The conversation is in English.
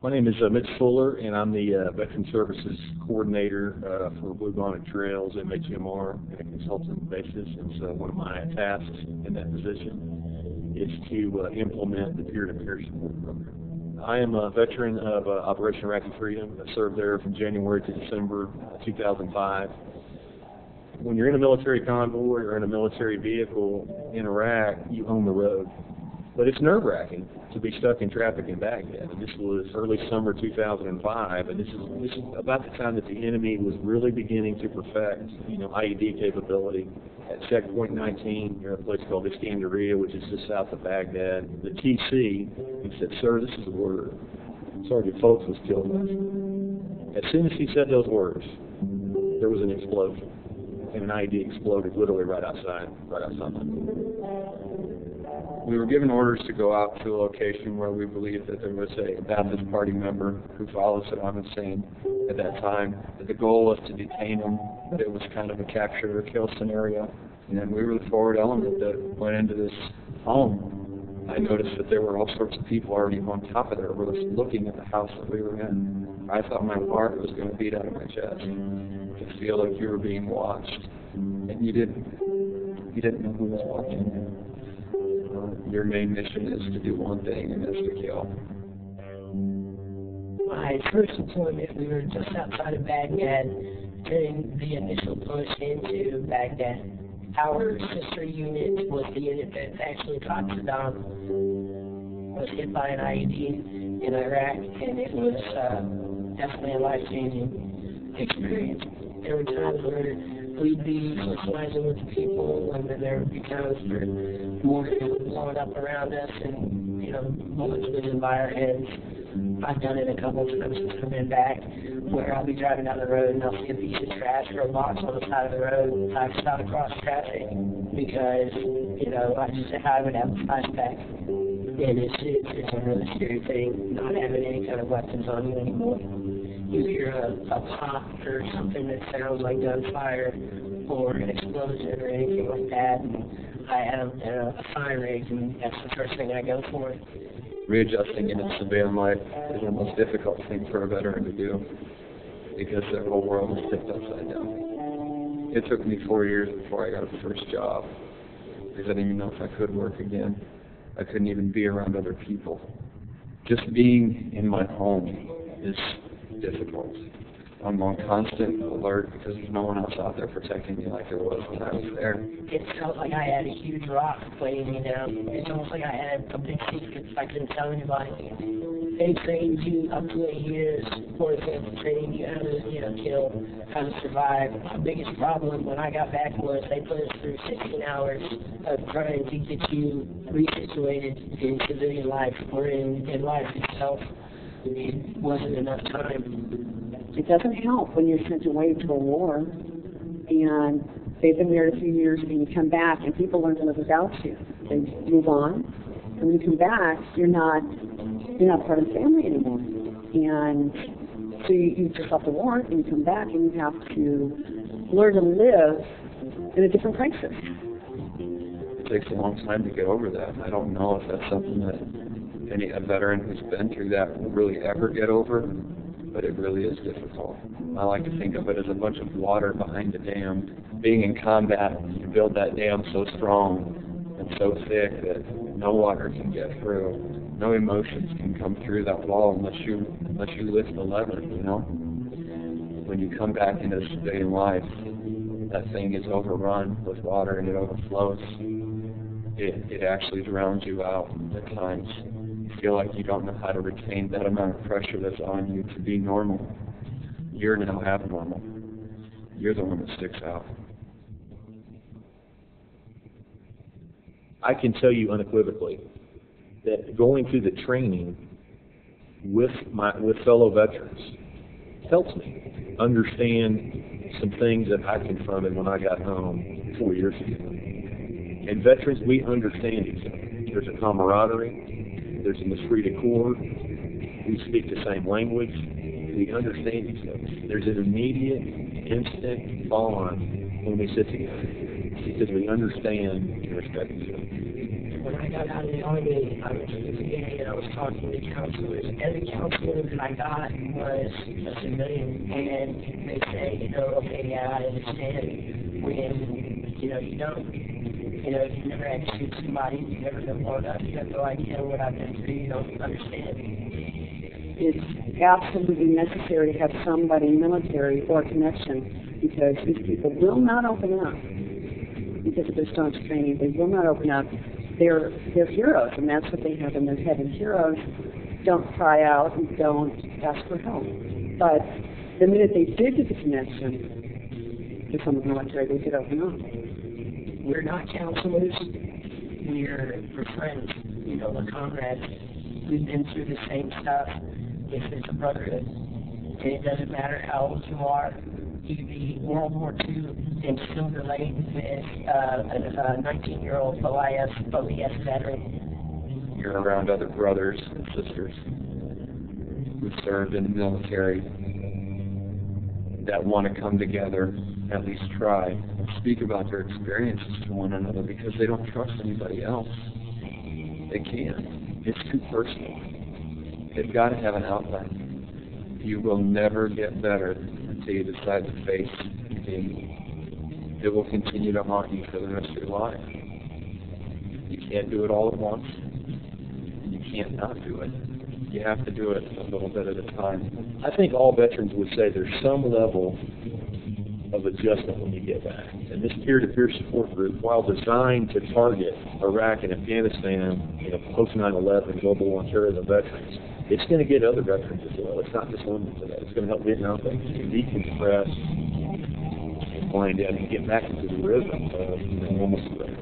My name is Mitch Fuller, and I'm the Veteran Services Coordinator for Bluebonnet Trails, MHMR, on a consultant basis. And so one of my tasks in that position is to implement the peer-to-peer support program. I am a veteran of Operation Iraqi Freedom. I served there from January to December 2005. When you're in a military convoy or in a military vehicle in Iraq, you own the road. But it's nerve-wracking to be stuck in traffic in Baghdad. And this was early summer 2005, and this is about the time that the enemy was really beginning to perfect, IED capability. At checkpoint 19, you're at a place called Iskandariyah, which is just south of Baghdad. The TC, he said, "Sir, this is a word. Sergeant Folks was killed last night." As soon as he said those words, there was an explosion, and an IED exploded literally right outside my door. We were given orders to go out to a location where we believed that there was a Baptist Party member who followed Saddam Hussein at that time. The goal was to detain him, but it was kind of a capture or kill scenario. And we were the forward element that went into this home. I noticed that there were all sorts of people already on top of their roofs looking at the house that we were in. I thought my heart was going to beat out of my chest to feel like you were being watched, and you didn't know who was watching you. Your main mission is to do one thing, and that's to kill. My first deployment, we were just outside of Baghdad during the initial push into Baghdad. Our sister unit was the unit that actually caught Saddam, was hit by an IED in Iraq, and it was definitely a life-changing experience. There were times where we'd be socializing with people, and then there would be times where mortar would blow up around us, and bullets whizzing by our heads. I've done it a couple of times since I've been back, where I'll be driving down the road and I'll see a piece of trash or a box on the side of the road. I've shot across traffic because I would have a flashback, and it's a really scary thing not having any kind of weapons on you anymore. You hear a pop or something that sounds like gunfire or an explosion or anything like that, and I have a fire rig, and that's the first thing I go for. Readjusting in a civilian life is the most difficult thing for a veteran to do because their whole world is flipped upside down. It took me 4 years before I got a first job because I didn't even know if I could work again. I couldn't even be around other people. Just being in my home is difficult. I'm on constant alert because there's no one else out there protecting me like there was when I was there. It felt like I had a huge rock weighing me down. It's almost like I had a big secret I couldn't tell anybody. They trained you up to 8 years, for example, training you how to, kill, how to survive. My biggest problem when I got back was they put us through 16 hours of trying to get you resituated in civilian life or in life itself. It wasn't enough time. It doesn't help when you're sent away to a war and they've been there a few years and you come back and people learn to live without you. They move on, and when you come back, you're not part of the family anymore. And so you just left the war and you come back and you have to learn to live in a different crisis. It takes a long time to get over that. I don't know if that's something that a veteran who's been through that will really ever get over, but it really is difficult. I like to think of it as a bunch of water behind a dam. Being in combat, you build that dam so strong and so thick that no water can get through. No emotions can come through that wall unless you lift the lever, When you come back into civilian life, that thing is overrun with water and it overflows. It actually drowns you out at times. You feel like you don't know how to retain that amount of pressure that's on you to be normal. You're now abnormal. You're the one that sticks out. I can tell you unequivocally that going through the training with fellow veterans helps me understand some things that I confronted when I got home 4 years ago. And veterans, we understand each other. There's a camaraderie. There's an esprit de corps. We speak the same language. We understand each other. There's an immediate, instant bond when we sit together because we understand and respect each other. when I got out of the Army, I was visiting and I was talking to counselors. Every counselor that I got was a civilian, and they say, okay, yeah, I understand when, you don't, you never had to shoot somebody, you never been blown up, you have no idea what I've been through, you don't understand. It's absolutely necessary to have somebody military or connection, because these people will not open up because of their staunch training. They will not open up. They're heroes, and that's what they have in their head. And heroes don't cry out and don't ask for help. But the minute they did get the connection to some of the military, they did open up. We're not counselors. We're friends. We're comrades. We've been through the same stuff. It's a brotherhood. And it doesn't matter how old you are. You could be World War II and still relate with a 19-year-old OES veteran. You're around other brothers and sisters who served in the military that want to come together, at least try, and speak about their experiences to one another, because they don't trust anybody else. They can't. It's too personal. They've got to have an outlet. You will never get better until you decide to face it. It will continue to haunt you for the rest of your life. You can't do it all at once. You can't not do it. You have to do it a little bit at a time. I think all veterans would say there's some level of adjustment when you get back. And this peer-to-peer support group, while designed to target Iraq and Afghanistan, post 9/11 global war terrorism veterans, it's going to get other veterans as well. It's not just limited to that. It's going to help Vietnam veterans decompress and wind down and get back into the rhythm of normalcy.